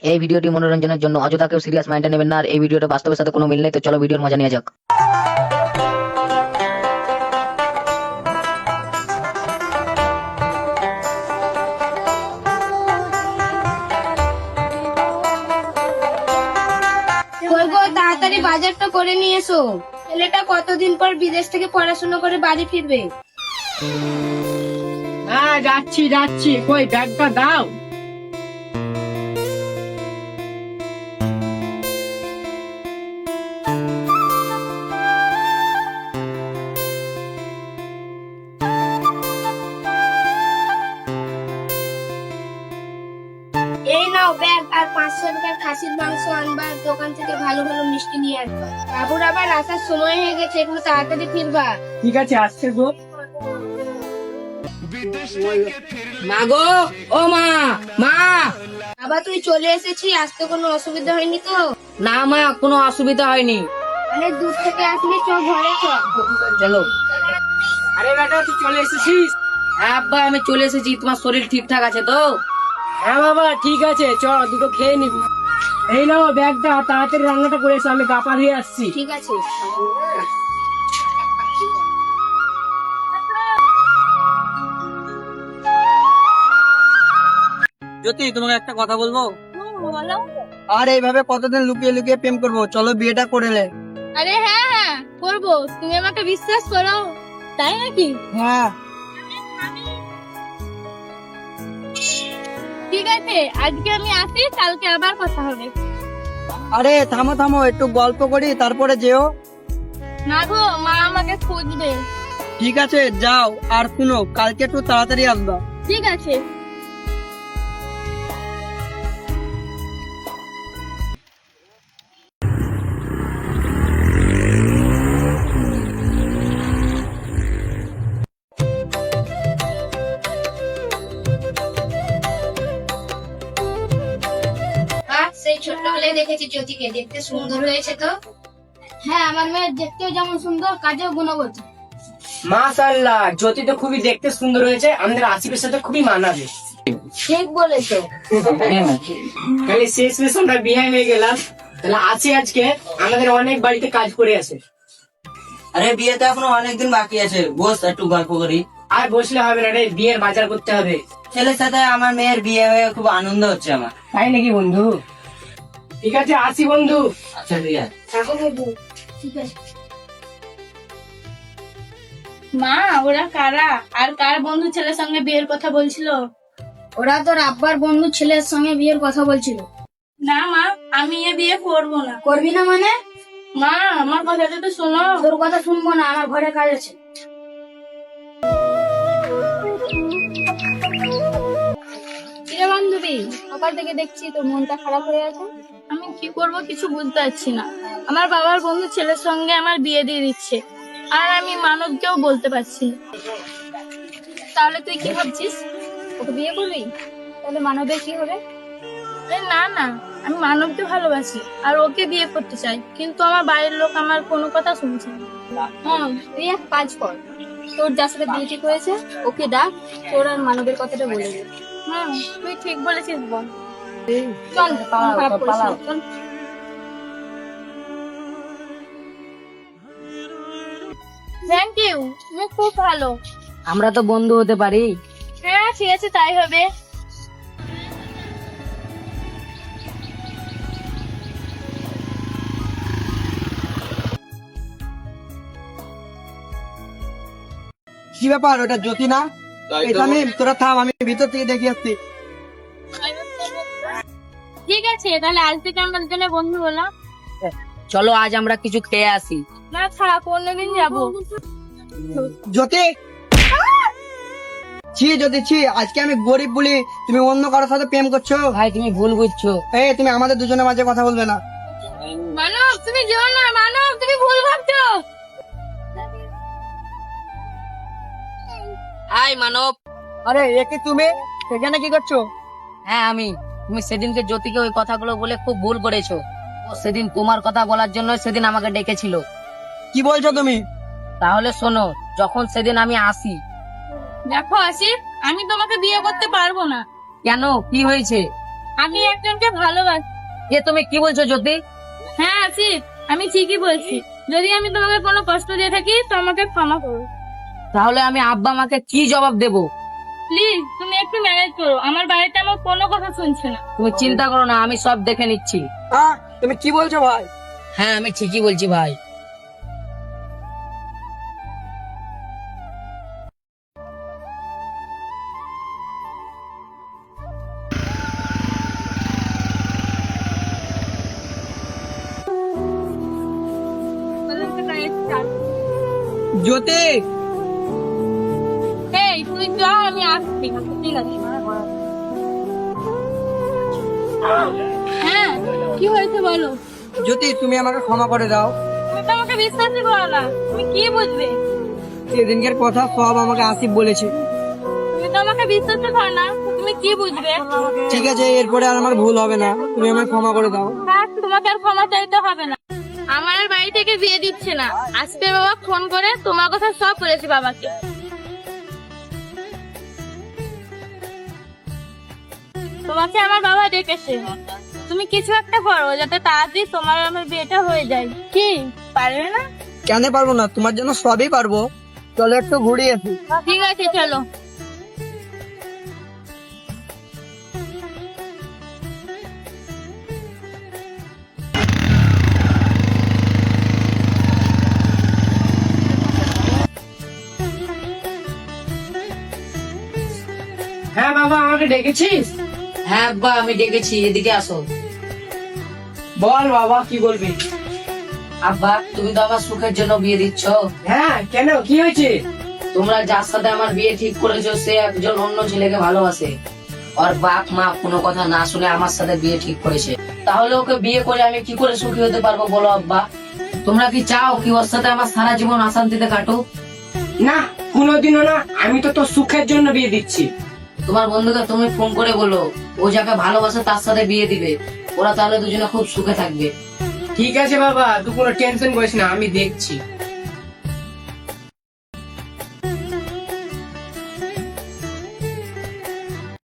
এই ভিডিওটি মনোরঞ্জনের জন্য, অযথা কেউ সিরিয়াস মাইন্ডে নেবেন না। আর এই ভিডিওটা বাস্তবের সাথে কোনো মিল নেই, তো চলো ভিডিওর মজা নিয়ে যাক। কই গো, তাড়াতাড়ি বাজারটা করে নিয়ে এসো। ছেলেটা কতদিন পর বিদেশ থেকে পড়াশোনা করে বাড়ি ফিরবে। হ্যাঁ, যাচ্ছি যাচ্ছি। কই ব্যাগটা দাও। এই নাও ব্যাগ আর 500 টাকার খাসির মাংস আনবা, দোকান থেকে ভালো ভালো মিষ্টি নিয়ে আসবা। বাবুর আবার আসার সময় হয়ে গেছে, একটু তাড়াতাড়ি ফিরবা। ঠিক আছে, আসছে গো। মা গো, ও মা, মা। বাবা তুই চলে এসেছি, আসতে কোনো অসুবিধা হয়নি তো? না মা, কোনো অসুবিধা হয়নি। অনেক দূর থেকে আসলে চ, ঘরে চ। চলো। আরে বেটা, তুই চলে এসেছিস? হ্যাঁ আব্বা, আমি চলে এসেছি। তোমার শরীর ঠিকঠাক আছে তো? হ্যাঁ বাবা, ঠিক আছে। চ, দুটো খেয়ে নিবি। এই নাও ব্যাগটা, তাড়াতাড়ি রান্নাটা করে এসো, আমি গা পা ধুয়ে আসছি। ঠিক আছে। জ্যোতি, তোমাকে একটা কথা বলবো। বলো। আর এইভাবে কতদিন লুকিয়ে লুকিয়ে প্রেম করবো? চলো বিয়েটা করে নে। আরে হ্যাঁ হ্যাঁ করবো, তুমি আমাকে বিশ্বাস করো। তাই নাকি? হ্যাঁ। ঠিক আছে, আজকে আমি আসি, কালকে আবার কথা হবে। আরে থামো থামো, একটু গল্প করি তারপরে যেও। না গো, মা আমাকে খুঁজবে। ঠিক আছে, যাও। আর শুনো, কালকে একটু তাড়াতাড়ি আসবা। ঠিক আছে। সেই ছোট্টবেলায় দেখেছি জ্যোতিকে, দেখতে সুন্দর হয়েছে তো। হ্যাঁ, আমার মেয়ে দেখতেও যেমন সুন্দর, কাজেও গুণবতী। মাশাআল্লাহ, জ্যোতি তো খুবই দেখতে সুন্দর হয়েছে, আমাদের আসিফের সাথে খুবই মানাবে। ঠিক বলেছো। তাহলে শেষ মেশ আমরা বিয়ে হয়ে গেলাম। তাহলে আছি আজকে, আমাদের অনেক বাড়িতে কাজ করে আছে। আরে বিয়েতে এখনো অনেকদিন বাকি আছে, বস একটু গল্প করি। আর বসলে হবে না রে, বিয়ের বাজার করতে হবে। ছেলের সাথে আমার মেয়ের বিয়ে হয়ে খুব আনন্দ হচ্ছে আমার। তাই নাকি বন্ধু? ঠিক আছে, আসি বন্ধু। আচ্ছা ঠিক আছে। থাকো বাবু। ঠিক আছে। মা, ওরা কারা? আর কার বন্ধু ছেলের সঙ্গে বিয়ের কথা বলছিল? ওরা তোর আব্বার বন্ধু ছেলের সঙ্গে বিয়ের কথা বলছিল। না মা, আমি এ বিয়ে করবো না। করবি না মানে? মা, আমার কথাটা তো শোনো। তোর কথা শুনবো না, আমার ঘরে কাজ আছে। কিরে বান্ধবী, সকাল থেকে দেখছি তোর মনটা খারাপ হয়ে আছে। আমি কি করব কিছু বুঝতে পারছি না। আমার বাবার বন্ধু ছেলের সঙ্গে আমার বিয়ে দিয়ে দিচ্ছে, আর আমি মানবকেও বলতে পারছি না। তাহলে তুই কি ভাবছিস? ওকে বিয়ে করবি? তাহলে মানবের কি হবে? আরে না না, আমি মানবকে ভালোবাসি আর ওকে বিয়ে করতে চাই, কিন্তু আমার বাড়ির লোক আমার কোনো কথা শুনছে না। তুই এক কাজ কর, তোর যার সাথে বিয়ে ঠিক হয়েছে ওকে ডাক, তোর আর মানবের কথাটা বলে দে। তুই ঠিক বলেছিস বোন। চল, খারাপ করিস না, চল। থ্যাংক ইউ, তুমি খুব ভালো। আমরা তো বন্ধু হতে পারি। হ্যাঁ ঠিক আছে, তাই হবে। কি ব্যাপার, ওটা জ্যোতি না? তোরা থাম, আমি ভিতর থেকে দেখে আসছি। ঠিক আছে, তাহলে আজ থেকে আমরা দুজনে বন্ধু হলাম। চলো আজ আমরা কিছু খেয়ে আসি। না থাক, অন্যদিন যাবো। জ্যোতি, ছি জ্যোতি ছি, আজকে আমি গরিব বলি তুমি অন্য কারোর সাথে প্রেম করছো? ভাই তুমি ভুল বুঝছো। এই তুমি আমাদের দুজনের মাঝে কথা বলবে না। মানব তুমি যেও না, মানব তুমি ভুল ভাবছো। হাই মানব। আরে একে তুমি সেখানে কি করছো? হ্যাঁ আমি। তুমি সেদিনকে জ্যোতিকে ওই কথাগুলো বলে খুব ভুল করেছো। ও সেদিন তোমার কথা বলার জন্য সেদিন আমাকে ডেকেছিল। কি বলছো তুমি? তাহলে শোনো, যখন সেদিন আমি আসি। দেখো আসিফ, আমি তোমাকে বিয়ে করতে পারবো না। কেন, কি হয়েছে? আমি একজনকে ভালোবাসি। এ তুমি কি বলছো জ্যোতি? হ্যাঁ আসিফ, আমি ঠিকই বলছি। যদি আমি তোমাকে কোনো কষ্ট দিয়ে থাকি তো আমাকে ক্ষমা করো। তাহলে আমি আব্বা আমাকে কি জবাব দেব? প্লিজ তুমি একটু ম্যানেজ করো, আমার বাড়িতে আমার কোনো কথা শুনছে না। তুমি চিন্তা করো না, আমি সব দেখে নিচ্ছি। তুমি কি বলছো ভাই? হ্যাঁ আমি ঠিকই বলছি ভাই। জ্যোতি, এই তুই যা, আমি আসছি। ঠিক আছে। হ্যাঁ কি হয়েছে বলো। জ্যোতি তুমি আমাকে ক্ষমা করে দাও। তুমি তো আমাকে বিশ্বাসই করো না, তুমি কি বুঝবে? সেদিনকের কথা সব আমাকে আসিফ বলেছে। তুমি তো আমাকে বিশ্বাসই করো না, তুমি কি বুঝবে? ঠিক আছে, এরপরে আর আমার ভুল হবে না, তুমি আমাকে ক্ষমা করে দাও। থাক, তোমাকে আর ক্ষমা চাইতে হবে না। আমার আর বাড়ি থেকে বিয়ে দিচ্ছে না। আজকে বাবা ফোন করে তোমার কথা সব বলেছি বাবাকে। তোমাকে আমার বাবা ডেকেছে, তুমি কিছু একটা করো যাতে তাড়াতাড়ি তোমার আর আমার বিয়েটা হয়ে যায়। কি পারবে না? কেন পারবো না, তোমার জন্য সবই পারবো। চলো একটু ঘুরে আসি। ঠিক আছে চলো। হ্যাঁ বাবা, আমাকে ডেকেছিস? হ্যাঁ আব্বা আমি ডেকেছি, এদিকে আসো। বল বাবা, কি বলবি? আব্বা তুমি তো আমার সুখের জন্য বিয়ে দিচ্ছ। হ্যাঁ, কেন কি হয়েছে? তোমরা যার সাথে আমার বিয়ে ঠিক করেছো সে একজন অন্য ছেলেকে ভালোবাসে। ওর বাপ মা কোনো কথা না শুনে আমার সাথে বিয়ে ঠিক করেছে। তাহলে ওকে বিয়ে করে আমি কি করে সুখী হতে পারবো বলো আব্বা? তোমরা কি চাও কি ওর সাথে আমার সারা জীবন অশান্তিতে কাটুক? না, কোনোদিনও না। আমি তো তোর সুখের জন্য বিয়ে দিচ্ছি। তোমার বন্ধুকে তুমি ফোন করে বলো ও যাকে ভালোবাসে তার সাথে বিয়ে দিবে। ওরা তাহলে দুজনে খুব সুখে থাকবে। ঠিক আছে বাবা, তুই কোনো টেনশন করিস না, আমি দেখছি।